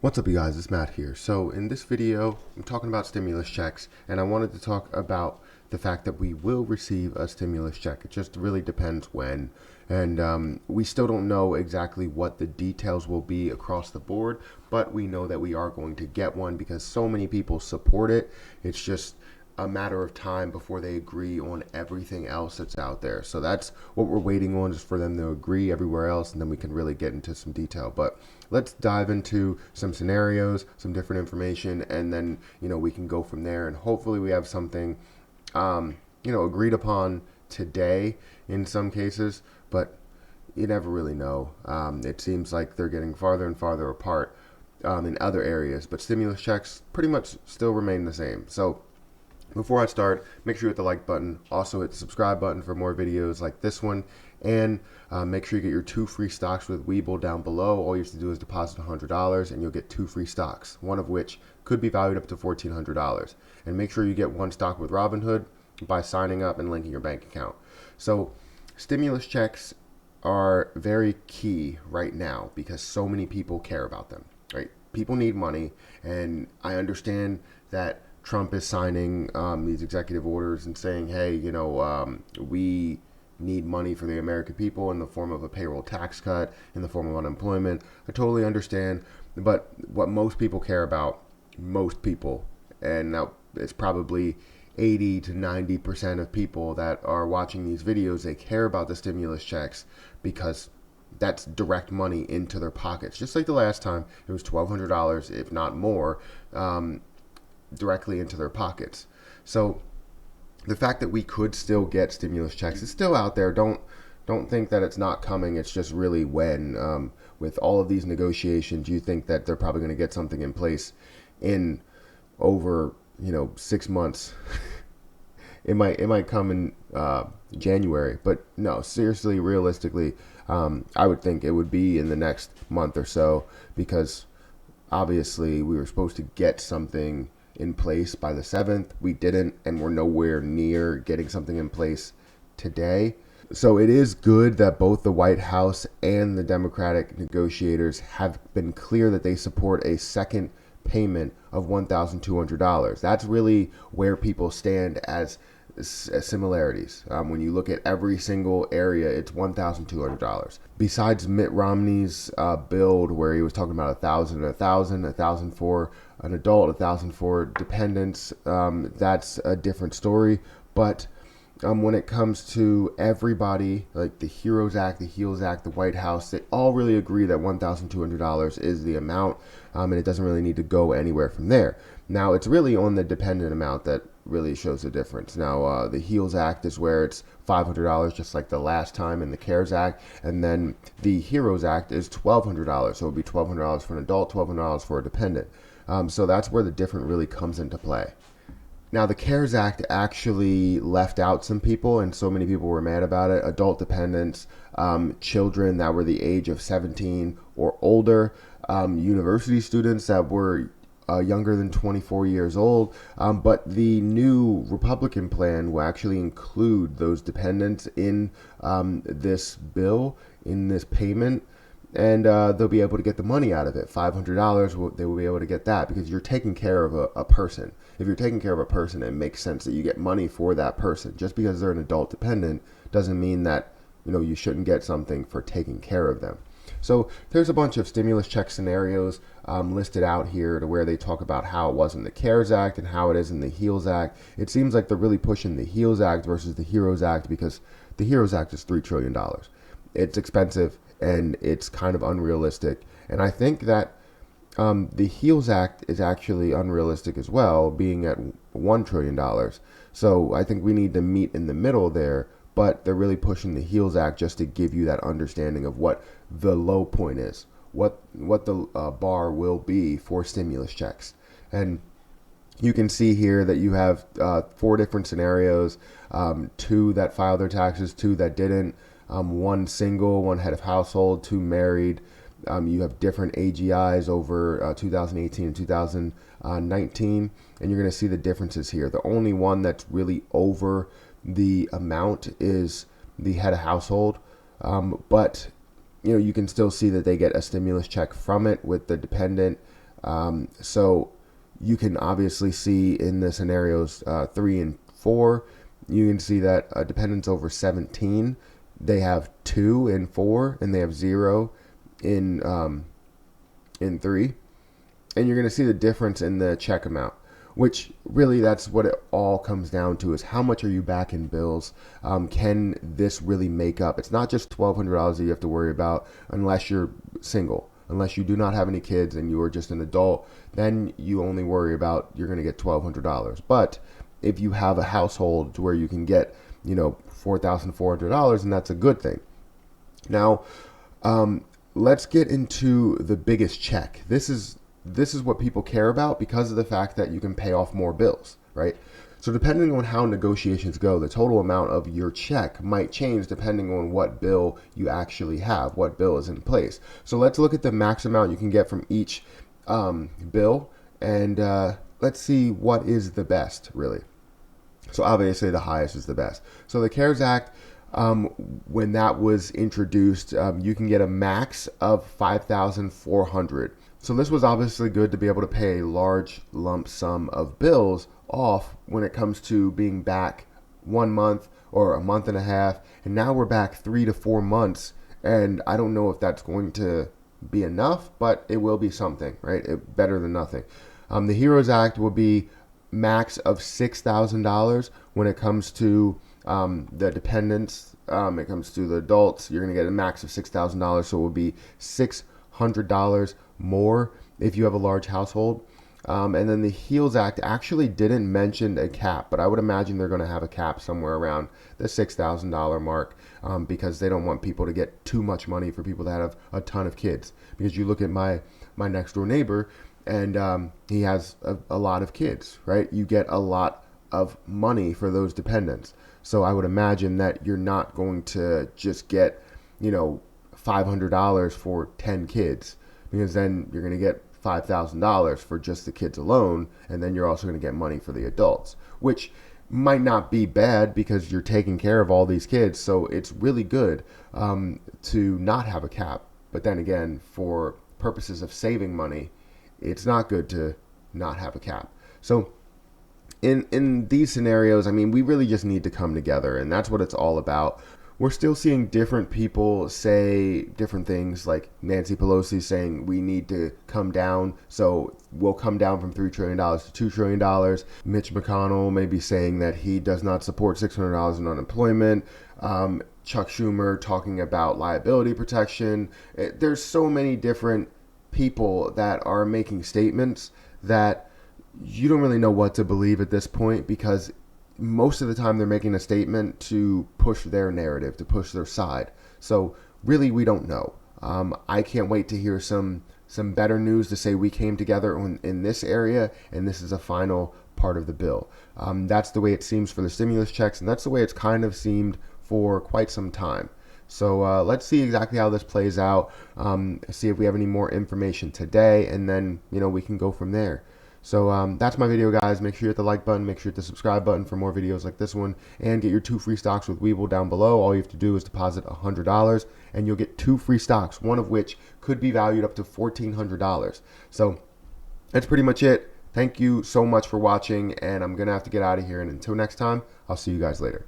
What's up, you guys? It's Matt here. So in this video, I'm talking about stimulus checks, and I wanted to talk about the fact that we will receive a stimulus check. It just really depends when, and we still don't know exactly what the details will be across the board, but we know that we are going to get one because so many people support it. It's just a matter of time before they agree on everything else that's out there. So that's what we're waiting on, is for them to agree everywhere else, and then we can really get into some detail. But let's dive into some scenarios, some different information, and then we can go from there. And hopefully we have something agreed upon today in some cases, but you never really know. It seems like they're getting farther and farther apart in other areas, but stimulus checks pretty much still remain the same. So before I start, make sure you hit the like button. Also hit the subscribe button for more videos like this one. And make sure you get your 2 free stocks with Webull down below. All you have to do is deposit $100 and you'll get 2 free stocks, one of which could be valued up to $1,400. And make sure you get 1 stock with Robinhood by signing up and linking your bank account. So stimulus checks are very key right now because so many people care about them, right? People need money, and I understand that Trump is signing these executive orders and saying, hey, we need money for the American people in the form of a payroll tax cut, in the form of unemployment. I totally understand. But what most people care about, and now it's probably 80 to 90% of people that are watching these videos, they care about the stimulus checks because that's direct money into their pockets. Just like the last time, it was $1,200, if not more, directly into their pockets. So the fact that we could still get stimulus checks is still out there. Don't think that it's not coming. It's just really when. With all of these negotiations, you think that they're probably going to get something in place in over 6 months. It might come in January, but no, seriously, realistically, I would think it would be in the next month or so, because obviously we were supposed to get something in place by the 7th. We didn't, and we're nowhere near getting something in place today. So it is good that both the White House and the Democratic negotiators have been clear that they support a second payment of $1,200. That's really where people stand as similarities. When you look at every single area, it's $1,200. Besides Mitt Romney's build, where he was talking about $1,000 for an adult, $1,000 for dependents, that's a different story. But when it comes to everybody, like the HEROES Act, the HEALS Act, the White House, they all really agree that $1,200 is the amount, and it doesn't really need to go anywhere from there. Now, it's really on the dependent amount that really shows the difference. Now, the HEALS Act is where it's $500, just like the last time in the CARES Act, and then the HEROES Act is $1,200. So it would be $1,200 for an adult, $1,200 for a dependent. So that's where the difference really comes into play. Now, the CARES Act actually left out some people, and so many people were mad about it. Adult dependents, children that were the age of 17 or older, university students that were younger than 24 years old. But the new Republican plan will actually include those dependents in this bill, in this payment. And they'll be able to get the money out of it. $500, they will be able to get that because you're taking care of a person. If you're taking care of a person, it makes sense that you get money for that person. Just because they're an adult dependent doesn't mean that you shouldn't get something for taking care of them. So there's a bunch of stimulus check scenarios listed out here, to where they talk about how it was in the CARES Act and how it is in the HEALS Act. It seems like they're really pushing the HEALS Act versus the HEROES Act because the HEROES Act is $3 trillion. It's expensive and it's kind of unrealistic. And I think that the HEALS Act is actually unrealistic as well, being at $1 trillion. So I think we need to meet in the middle there, but they're really pushing the HEALS Act just to give you that understanding of what the low point is, what the bar will be for stimulus checks. And you can see here that you have 4 different scenarios, 2 that filed their taxes, 2 that didn't, 1 single, 1 head of household, 2 married. You have different AGIs over 2018 and 2019, and you're going to see the differences here. The only one that's really over the amount is the head of household, but you can still see that they get a stimulus check from it, with the dependent So you can obviously see in the scenarios 3 and 4, you can see that dependents over 17, they have 2 in 4, and they have 0 in 3. And you're going to see the difference in the check amount, which really that's what it all comes down to, is how much are you back in bills? Can this really make up? It's not just $1,200 that you have to worry about unless you're single. Unless you do not have any kids and you are just an adult, then you only worry about you're going to get $1,200. But if you have a household where you can get, $4,400, and that's a good thing. Now, let's get into the biggest check. This is what people care about because of the fact that you can pay off more bills, right? So depending on how negotiations go, the total amount of your check might change depending on what bill you actually have, what bill is in place. So let's look at the max amount you can get from each bill, and let's see what is the best, really. So obviously the highest is the best. So the CARES Act, when that was introduced, you can get a max of $5,400. So this was obviously good to be able to pay a large lump sum of bills off when it comes to being back 1 month or a month and a half. And now we're back 3 to 4 months. And I don't know if that's going to be enough, but it will be something, right? Better than nothing. The HEROES Act will be max of $6,000 when it comes to the dependents. It comes to the adults, you're going to get a max of $6,000. So it will be $600 more if you have a large household. And then the HEALS Act actually didn't mention a cap, but I would imagine they're going to have a cap somewhere around the $6,000 mark, because they don't want people to get too much money for people that have a ton of kids. Because you look at my next door neighbor, and he has a lot of kids, right? You get a lot of money for those dependents. So I would imagine that you're not going to just get, $500 for 10 kids, because then you're going to get $5,000 for just the kids alone, and then you're also going to get money for the adults, which might not be bad because you're taking care of all these kids. So it's really good to not have a cap. But then again, for purposes of saving money, it's not good to not have a cap. So in these scenarios, we really just need to come together, and that's what it's all about. We're still seeing different people say different things, like Nancy Pelosi saying we need to come down. So we'll come down from $3 trillion to $2 trillion. Mitch McConnell may be saying that he does not support $600 in unemployment. Chuck Schumer talking about liability protection. There's so many different people that are making statements that you don't really know what to believe at this point, because most of the time they're making a statement to push their narrative, to push their side. So really, we don't know. I can't wait to hear some better news to say we came together in this area, and this is a final part of the bill. That's the way it seems for the stimulus checks, and that's the way it's kind of seemed for quite some time. So let's see exactly how this plays out, see if we have any more information today, and then we can go from there. So that's my video, guys. Make sure you hit the like button, make sure you hit the subscribe button for more videos like this one, and get your 2 free stocks with Webull down below. All you have to do is deposit $100, and you'll get 2 free stocks, one of which could be valued up to $1,400. So that's pretty much it. Thank you so much for watching, and I'm going to have to get out of here. And until next time, I'll see you guys later.